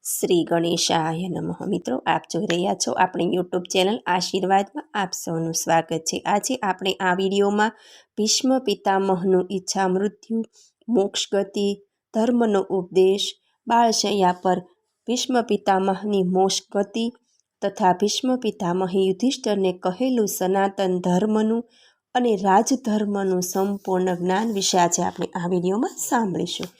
શ્રી ગણેશાય નમઃ. મિત્રો, આપ જોઈ રહ્યા છો આપણી યુટ્યુબ ચેનલ આશીર્વાદમાં આપ સૌનું સ્વાગત છે. આજે આપણે આ વિડીયોમાં ભીષ્મ પિતામહનું ઈચ્છા મૃત્યુ, મોક્ષ ગતિ, ધર્મનો ઉપદેશ, બાળશૈયા પર ભીષ્મ પિતામહની મોક્ષ ગતિ તથા ભીષ્મ પિતામહે યુધિષ્ઠિરને કહેલું સનાતન ધર્મનું અને રાજધર્મનું સંપૂર્ણ જ્ઞાન વિશે આજે આપણે આ વિડીયોમાં સાંભળીશું.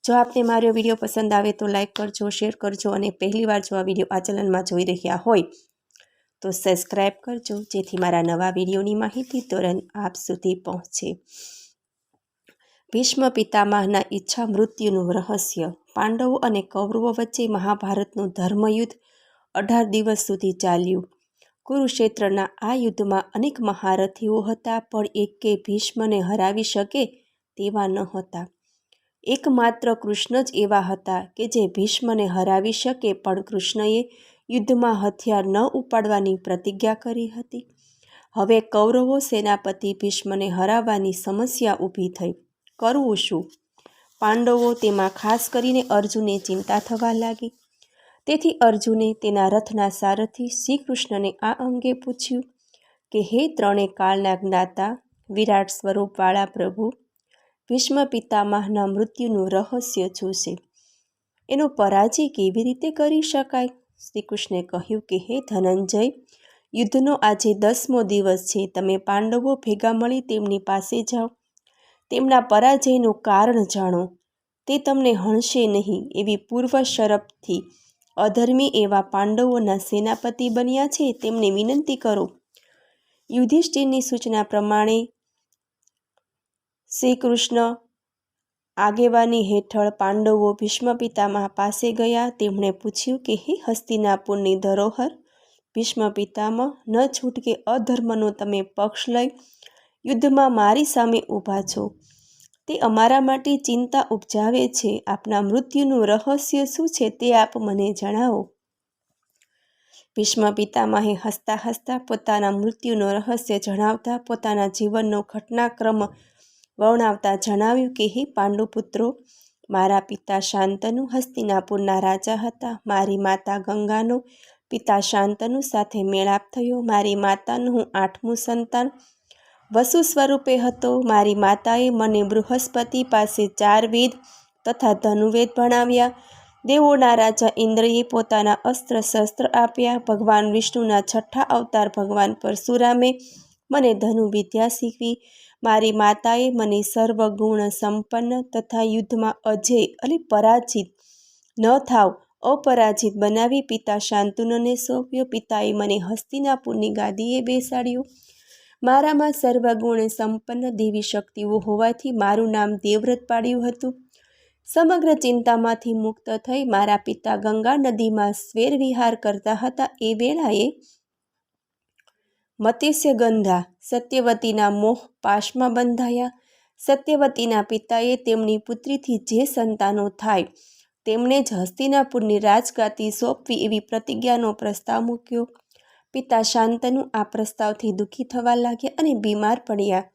જો આપને મારો વિડીયો પસંદ આવે તો લાઈક કરજો, શેર કરજો અને પહેલીવાર જો આ વિડીયો આ ચેનલમાં જોઈ રહ્યા હોય તો સબસ્ક્રાઈબ કરજો, જેથી મારા નવા વિડીયોની માહિતી તુરંત આપ સુધી પહોંચે. ભીષ્મ પિતામહના ઈચ્છા મૃત્યુનું રહસ્ય. પાંડવો અને કૌરવો વચ્ચે મહાભારતનું ધર્મયુદ્ધ 18 દિવસ સુધી ચાલ્યું. કુરુક્ષેત્રના આ યુદ્ધમાં અનેક મહારથીઓ હતા, પણ એકે ભીષ્મને હરાવી શકે તેવા ન હતા. એકમાત્ર કૃષ્ણ જ એવા હતા કે જે ભીષ્મને હરાવી શકે, પણ કૃષ્ણએ યુદ્ધમાં હથિયાર ન ઉપાડવાની પ્રતિજ્ઞા કરી હતી. હવે કૌરવો સેનાપતિ ભીષ્મને હરાવવાની સમસ્યા ઊભી થઈ. કરવું શું? પાંડવો, તેમાં ખાસ કરીને અર્જુને ચિંતા થવા લાગી. તેથી અર્જુને તેના રથના સારથી શ્રી કૃષ્ણને આ અંગે પૂછ્યું કે હે ત્રણે કાળના જ્ઞાતા, વિરાટ સ્વરૂપવાળા પ્રભુ, ભીષ્મ પિતામહના મૃત્યુનું રહસ્ય શું છે? એનો પરાજય કેવી રીતે કરી શકાય? શ્રી કૃષ્ણે કહ્યું કે હે ધનંજય, યુદ્ધનો આજે 10મો દિવસ છે. તમે પાંડવો ભેગા મળી તેમની પાસે જાઓ, તેમના પરાજયનું કારણ જાણો. તે તમને હણશે નહીં એવી પૂર્વ શરતથી અધર્મી એવા પાંડવોના સેનાપતિ બન્યા છે, તેમને વિનંતી કરો. યુધિષ્ઠિરની સૂચના પ્રમાણે શ્રી કૃષ્ણ આગેવાની હેઠળ પાંડવો ભીષ્મ પિતામહ પાસે ગયા. તેમણે પૂછ્યું કે હે હસ્તિનાપુરની ધરોહર, ભીષ્મ પિતામહ, ન છૂટકે અધર્મનો તમે પક્ષ લઈ યુદ્ધમાં મારી સામે ઊભા છો. તે અમારા માટે ચિંતા ઉપજાવે છે. આપના મૃત્યુનું રહસ્ય શું છે તે આપ મને જણાવો. ભીષ્મ પિતામહે હસતા હસતા પોતાના મૃત્યુનું રહસ્ય જણાવતા, પોતાના જીવનનો ઘટનાક્રમ વર્ણવતા જણાવ્યું કે હે પાંડુપુત્રો, મારા પિતા શાંતનુ હસ્તિનાપુરના રાજા હતા. મારી માતા ગંગાનો પિતા શાંતનુ સાથે મેળાપ થયો. મારી માતાનું હું 8મું સંતાન વસુ સ્વરૂપે હતો. મારી માતાએ મને બૃહસ્પતિ પાસે 4 વેદ તથા ધનુર્વેદ ભણાવ્યા. દેવોના રાજા ઇન્દ્રએ પોતાના અસ્ત્ર શસ્ત્ર આપ્યા. ભગવાન વિષ્ણુના 6ઠા અવતાર ભગવાન પરશુરામે મને ધનુર્વિદ્યા શીખવી. મારી માતાએ મને સર્વગુણ સંપન્ન તથા યુદ્ધમાં અજેય અને પરાજિત ન થાવ અપરાજિત બનાવી પિતા શાંતનુને સોંપ્યો. પિતાએ મને હસ્તિનાપુરની ગાદીએ બેસાડ્યો. મારામાં સર્વગુણ સંપન્ન દેવી શક્તિઓ હોવાથી મારું નામ દેવવ્રત પાડ્યું હતું. સમગ્ર ચિંતામાંથી મુક્ત થઈ મારા પિતા ગંગા નદીમાં સ્વેર વિહાર કરતા હતા. એ વેળાએ મત્સ્યગંધા સત્યવતીના મોહ પાશમાં બંધાયા. સત્યવતીના પિતાએ તેમની પુત્રીથી જે સંતાનો થાય તેમણે જ હસ્તિનાપુરની રાજગાદી સોંપવી એવી પ્રતિજ્ઞાનો પ્રસ્તાવ મૂક્યો. પિતા શાંતનુ આ પ્રસ્તાવથી દુઃખી થવા લાગ્યા અને બીમાર પડ્યા.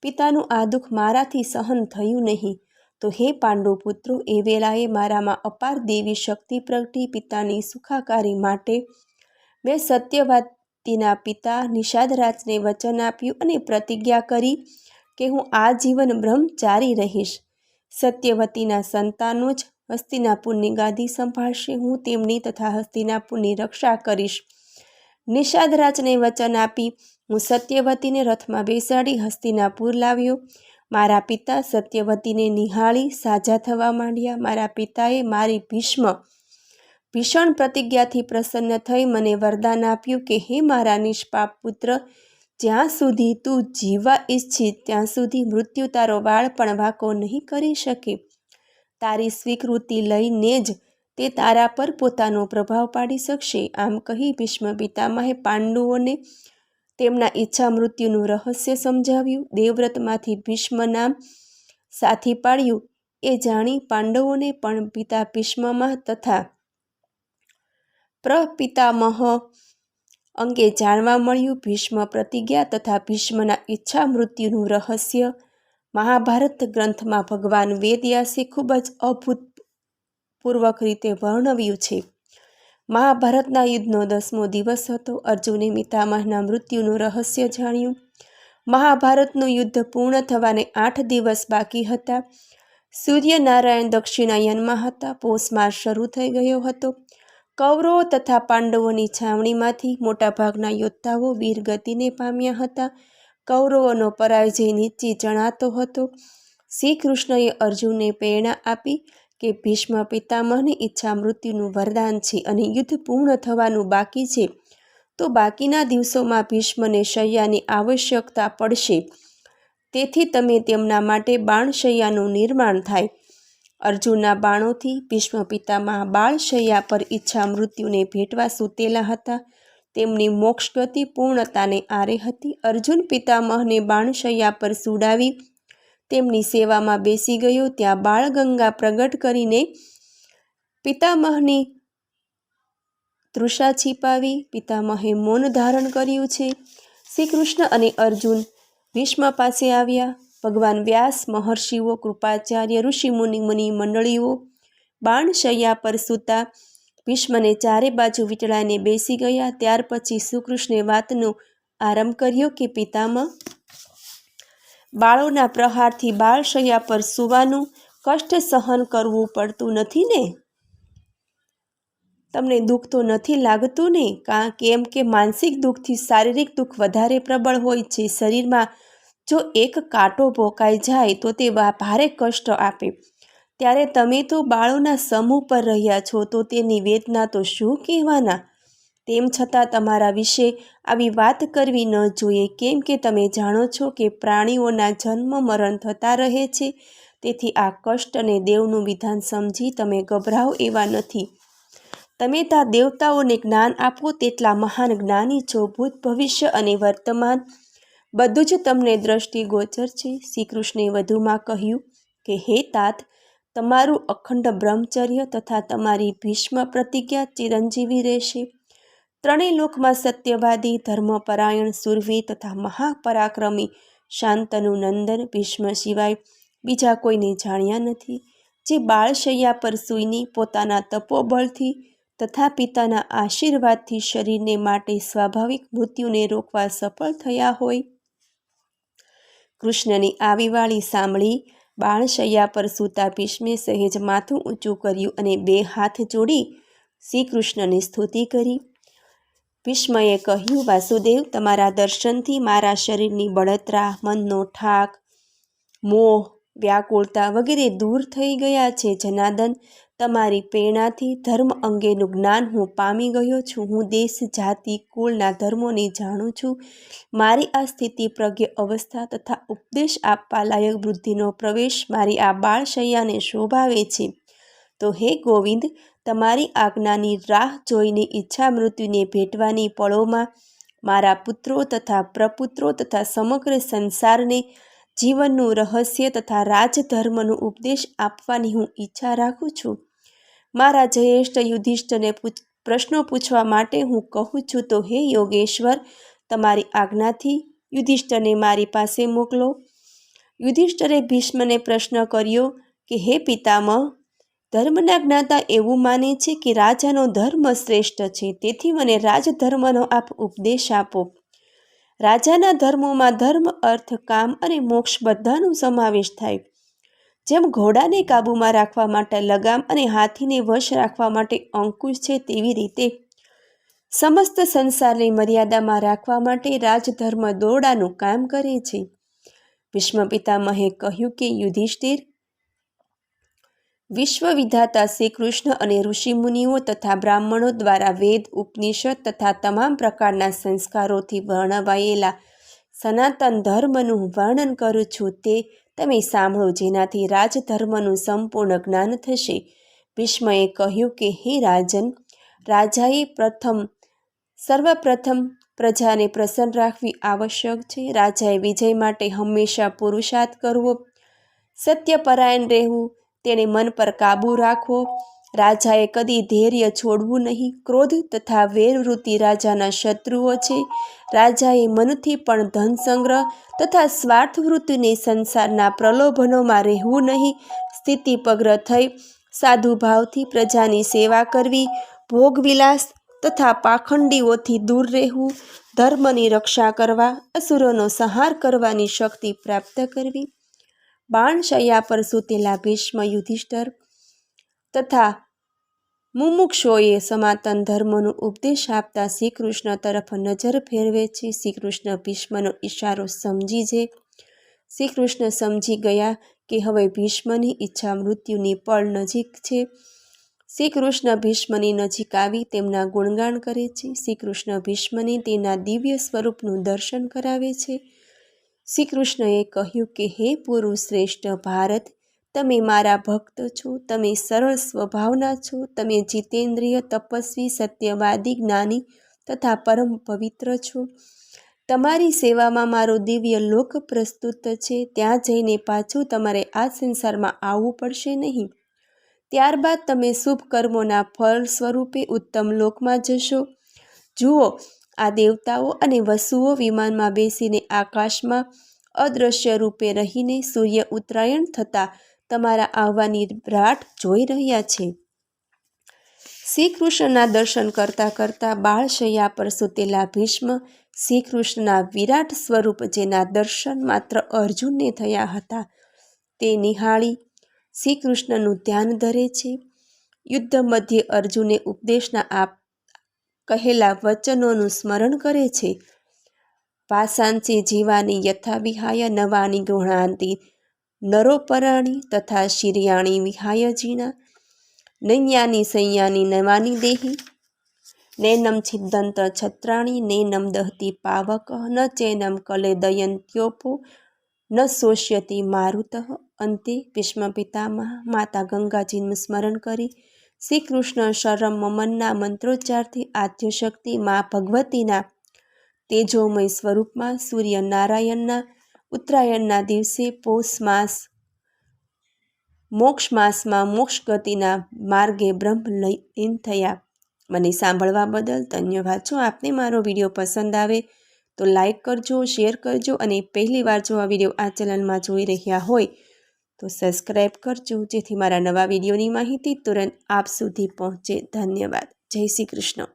પિતાનું આ દુઃખ મારાથી સહન થયું નહીં. તો હે પાંડુપુત્રો, એ વેળાએ મારામાં અપાર દેવી શક્તિ પ્રગટી. પિતાની સુખાકારી માટે મેં સત્યવતીના પિતા નિષાદરાજને વચન આપ્યું અને પ્રતિજ્ઞા કરી કે હું આજીવન બ્રહ્મચારી રહીશ. સત્યવતીના સંતાનો જ હસ્તિનાપુરની ગાદી સંભાળશે. હું તેમની તથા હસ્તિનાપુરની રક્ષા કરીશ. નિષાદરાજને વચન આપી હું સત્યવતીને રથમાં બેસાડી હસ્તિનાપુર લાવ્યો. મારા પિતા સત્યવતીને નિહાળી સાજા થવા માંડ્યા. મારા પિતાએ મારી ભીષણ પ્રતિજ્ઞાથી પ્રસન્ન થઈ મને વરદાન આપ્યું કે હે મારા નિષ્પાપ પુત્ર, જ્યાં સુધી તું જીવવા ઈચ્છીશ ત્યાં સુધી મૃત્યુ તારો વાળ પણ વાંકો નહીં કરી શકે. તારી સ્વીકૃતિ લઈને જ તે તારા પર પોતાનો પ્રભાવ પાડી શકશે. આમ કહી ભીષ્મ પિતામહે પાંડવોને તેમના ઈચ્છા મૃત્યુનું રહસ્ય સમજાવ્યું. દેવવ્રતમાંથી ભીષ્મ નામ સાથી પાડ્યું એ જાણી પાંડવોને પણ પિતા ભીષ્મઃ તથા પ્રપિતામહ અંગે જાણવા મળ્યું. ભીષ્મ પ્રતિજ્ઞા તથા ભીષ્મના ઈચ્છા મૃત્યુનું રહસ્ય મહાભારત ગ્રંથમાં ભગવાન વેદવ્યાસે ખૂબ જ વિસ્તારપૂર્વક રીતે વર્ણવ્યું છે. મહાભારતના યુદ્ધનો 10મો દિવસ હતો. અર્જુને પિતામહના મૃત્યુનું રહસ્ય જાણ્યું. મહાભારતનું યુદ્ધ પૂર્ણ થવાને 8 દિવસ બાકી હતા. સૂર્યનારાયણ દક્ષિણાયનમાં હતા. પોષ માસ શરૂ થઈ ગયો હતો. કૌરવો તથા પાંડવોની છાવણીમાંથી મોટાભાગના યોદ્ધાઓ વીરગતિને પામ્યા હતા. કૌરવોનો પરાજય નિશ્ચિત જણાતો હતો. શ્રી કૃષ્ણએ અર્જુનને પ્રેરણા આપી કે ભીષ્મ પિતામહની ઈચ્છા મૃત્યુનું વરદાન છે અને યુદ્ધ પૂર્ણ થવાનું બાકી છે, તો બાકીના દિવસોમાં ભીષ્મને શૈયાની આવશ્યકતા પડશે. તેથી તમે તેમના માટે બાણશૈયાનું નિર્માણ થાય. અર્જુનના બાણોથી ભીષ્મ પિતામહ બાળશૈયા પર ઈચ્છા મૃત્યુને ભેટવા સૂતેલા હતા. તેમની મોક્ષગતિ પૂર્ણતાને આરે હતી. અર્જુન પિતામહને બાણશૈયા પર સુડાવી તેમની સેવામાં બેસી ગયો. ત્યાં બાળગંગા પ્રગટ કરીને પિતામહની તૃષા છીપાવી. પિતામહે મૌન ધારણ કર્યું છે. શ્રી કૃષ્ણ અને અર્જુન ભીષ્મ પાસે આવ્યા. ભગવાન વ્યાસ, મહર્ષિઓ, કૃપાચાર્ય, ઋષિમુનિ મંડળીઓ બાણશૈયા પર સૂતા ભીષ્મને ચારે બાજુ વીંટળાઈને બેસી ગયા. ત્યાર પછી શ્રીકૃષ્ણે વાતનો આરંભ કર્યો કે પિતામહ, બાળોના પ્રહારથી બાળશૈયા પર સૂવાનું કષ્ટ સહન કરવું પડતું નથી ને? તમને દુઃખ તો નથી લાગતું ને? કેમ કે માનસિક દુઃખથી શારીરિક દુઃખ વધારે પ્રબળ હોય છે. શરીરમાં જો એક કાંટો ભોંકાઈ જાય તો તે ભારે કષ્ટ આપે. ત્યારે તમે તો બાળોના સમૂહ પર રહ્યા છો, તો તેની વેદના તો શું કહેવાના? તેમ છતાં તમારા વિશે આવી વાત કરવી ન જોઈએ, કેમ કે તમે જાણો છો કે પ્રાણીઓના જન્મ મરણ થતા રહે છે. તેથી આ કષ્ટને દેવનું વિધાન સમજી તમે ગભરાઓ એવા નથી. તમે ત્યાં દેવતાઓને જ્ઞાન આપો તેટલા મહાન જ્ઞાની છો. ભૂત, ભવિષ્ય અને વર્તમાન બધું જ તમને દ્રષ્ટિગોચર છે. શ્રી કૃષ્ણે વધુમાં કહ્યું કે હે તાત, તમારું અખંડ બ્રહ્મચર્ય તથા તમારી ભીષ્મ પ્રતિજ્ઞા ચિરંજીવી રહેશે. ત્રણેય લોકમાં સત્યવાદી, ધર્મપરાયણ, શૂરવીર તથા મહાપરાક્રમી શાંતનુ નંદન ભીષ્મ સિવાય બીજા કોઈને જાણ્યા નથી, જે બાળશૈયા પર સૂઈને પોતાના તપોબળથી તથા પિતાના આશીર્વાદથી શરીરને માટે સ્વાભાવિક મૃત્યુને રોકવા સફળ થયા હોય. કૃષ્ણની આવી વાણી સાંભળી બાણશૈયા પર સૂતા ભીષ્મે સહેજ માથું ઊંચું કર્યું અને 2 હાથ જોડી શ્રી કૃષ્ણની સ્તુતિ કરી. ભીષ્મએ કહ્યું, વાસુદેવ, તમારા દર્શનથી મારા શરીરની બળતરા, મનનો ઠાક, મોહ, વ્યાકુળતા વગેરે દૂર થઈ ગયા છે. જનાર્દન, તમારી પ્રેરણાથી ધર્મ અંગેનું જ્ઞાન હું પામી ગયો છું. હું દેશ, જાતિ, કુળના ધર્મોને જાણું છું. મારી આ સ્થિતિ, પ્રજ્ઞ અવસ્થા તથા ઉપદેશ આપવા લાયક બુદ્ધિનો પ્રવેશ મારી આ બાળશૈયાને શોભાવે છે. તો હે ગોવિંદ, તમારી આજ્ઞાની રાહ જોઈને ઈચ્છા મૃત્યુને ભેટવાની પળોમાં મારા પુત્રો તથા પ્રપુત્રો તથા સમગ્ર સંસારને જીવનનું રહસ્ય તથા રાજધર્મનો ઉપદેશ આપવાની હું ઈચ્છા રાખું છું. મારા જ્યેષ્ઠ યુધિષ્ઠિરને પ્રશ્નો પૂછવા માટે હું કહું છું. તો હે યોગેશ્વર, તમારી આજ્ઞાથી યુધિષ્ઠિરને મારી પાસે મોકલો. યુધિષ્ઠિરે ભીષ્મને પ્રશ્ન કર્યો કે હે પિતામહ, ધર્મના જ્ઞાતા એવું માને છે કે રાજાનો ધર્મ શ્રેષ્ઠ છે. તેથી મને રાજધર્મનો આપ ઉપદેશ આપો. રાજાના ધર્મોમાં ધર્મ, અર્થ, કામ અને મોક્ષ બધાનો સમાવેશ થાય. જેમ ઘોડાને કાબૂમાં રાખવા માટે લગામ અને હાથીને વશ રાખવા માટે અંકુશ છે, તેવી રીતે સમસ્ત સંસારને મર્યાદામાં રાખવા માટે રાજધર્મ દોરડાનું કામ કરે છે. ભીષ્મ પિતામહે કહ્યું કે યુધિષ્ઠિર, વિશ્વવિધાતા શ્રી કૃષ્ણ અને ઋષિમુનિઓ તથા બ્રાહ્મણો દ્વારા વેદ, ઉપનિષદ તથા તમામ પ્રકારના સંસ્કારોથી વર્ણવાયેલા સનાતન ધર્મનું વર્ણન કરું છું, તે તમે સાંભળો, જેનાથી રાજધર્મનું સંપૂર્ણ જ્ઞાન થશે. ભીષ્મએ કહ્યું કે હે રાજન, રાજાએ સર્વપ્રથમ પ્રજાને પ્રસન્ન રાખવી આવશ્યક છે. રાજાએ વિજય માટે હંમેશા પુરુષાર્થ કરવો, સત્યપરાયણ રહેવું, તેણે મન પર કાબૂ રાખવો. રાજાએ કદી ધૈર્ય છોડવું નહીં. ક્રોધ તથા વેરવૃત્તિ રાજાના શત્રુઓ છે. રાજાએ મનથી પણ ધન સંગ્રહ તથા સ્વાર્થવૃત્તિને સંસારના પ્રલોભનોમાં રહેવું નહીં. સ્થિતિપગ્ર થઈ સાધુ ભાવથી પ્રજાની સેવા કરવી, ભોગવિલાસ તથા પાખંડીઓથી દૂર રહેવું, ધર્મની રક્ષા કરવા, અસુરોનો સંહાર કરવાની શક્તિ પ્રાપ્ત કરવી. બાણશૈયા પર સૂતેલા ભીષ્મ, યુધિષ્ઠિર તથા મુમુક્ષોએ સનાતન ધર્મનો ઉપદેશ આપતા શ્રીકૃષ્ણ તરફ નજર ફેરવે છે. શ્રીકૃષ્ણ ભીષ્મનો ઈશારો સમજી છે. શ્રીકૃષ્ણ સમજી ગયા કે હવે ભીષ્મની ઈચ્છા મૃત્યુની પળ નજીક છે. શ્રીકૃષ્ણ ભીષ્મની નજીક આવી તેમના ગુણગાન કરે છે. શ્રીકૃષ્ણ ભીષ્મને તેના દિવ્ય સ્વરૂપનું દર્શન કરાવે છે. શ્રીકૃષ્ણએ કહ્યું કે હે પુરુષ શ્રેષ્ઠ ભારત, તમે મારા ભક્ત છો, તમે સરળ સ્વભાવના છો, તમે જીતેન્દ્રિય, તપસ્વી, સત્યવાદી, જ્ઞાની તથા પરમ પવિત્ર છો. તમારી સેવામાં મારો દિવ્ય લોક પ્રસ્તુત છે. ત્યાં જઈને પાછું તમારે આ સંસારમાં આવવું પડશે નહીં. ત્યારબાદ તમે શુભ કર્મોના ફળ સ્વરૂપે ઉત્તમ લોકમાં જશો. જુઓ, આ દેવતાઓ અને વસુઓ વિમાનમાં બેસીને આકાશમાં અદૃશ્ય રૂપે રહીને સૂર્ય ઉત્તરાયણ થતાં તમારા આવવાની રાહ જોઈ રહ્યા છે. શ્રીકૃષ્ણના દર્શન કરતાં કરતાં બાળશૈયા પર સૂતેલા ભીષ્મ શ્રીકૃષ્ણના વિરાટ સ્વરૂપ, જેના દર્શન માત્ર અર્જુનને થયા હતા, તે નિહાળી શ્રીકૃષ્ણનું ધ્યાન ધરે છે. યુદ્ધ મધ્યે અર્જુને ઉપદેશના કહેલા વચનોનું સ્મરણ કરે છે. વાસાંસી જીવાની યથા વિહાય નવાણી ગૃહાંતિ નરોપરાણી તથા શિર્યાણી વિહાય જીણા નૈયાની સંયાની નવાની દેહી નૈનમ છિદ્દંત છત્રાણી નૈનમ દહતી પાવક ન ચૈનમ કલેદયંત્યોપો ન શોષ્યતિ મારુતઃ. અંતે ભીષ્મ પિતામહ માતા ગંગાજીનું સ્મરણ કરી શ્રીકૃષ્ણ શરમ મમનના મંત્રોચ્ચારથી આદ્યશક્તિ મા ભગવતીના તેજોમય સ્વરૂપમાં સૂર્યનારાયણના ઉત્તરાયણના દિવસે પૌષ માસ મોક્ષ માસમાં મોક્ષ ગતિના માર્ગે બ્રહ્મલીન થયા. મને સાંભળવા બદલ ધન્યવાદ. જો આપને મારો વિડીયો પસંદ આવે તો લાઈક કરજો, શેર કરજો અને પહેલીવાર જો આ વિડીયો આ ચેનલમાં જોઈ રહ્યા હોય તો સબસ્ક્રાઈબ કરજો, જેથી મારા નવા વિડીયોની માહિતી તુરંત આપ સુધી પહોંચે. ધન્યવાદ. જય શ્રી કૃષ્ણ.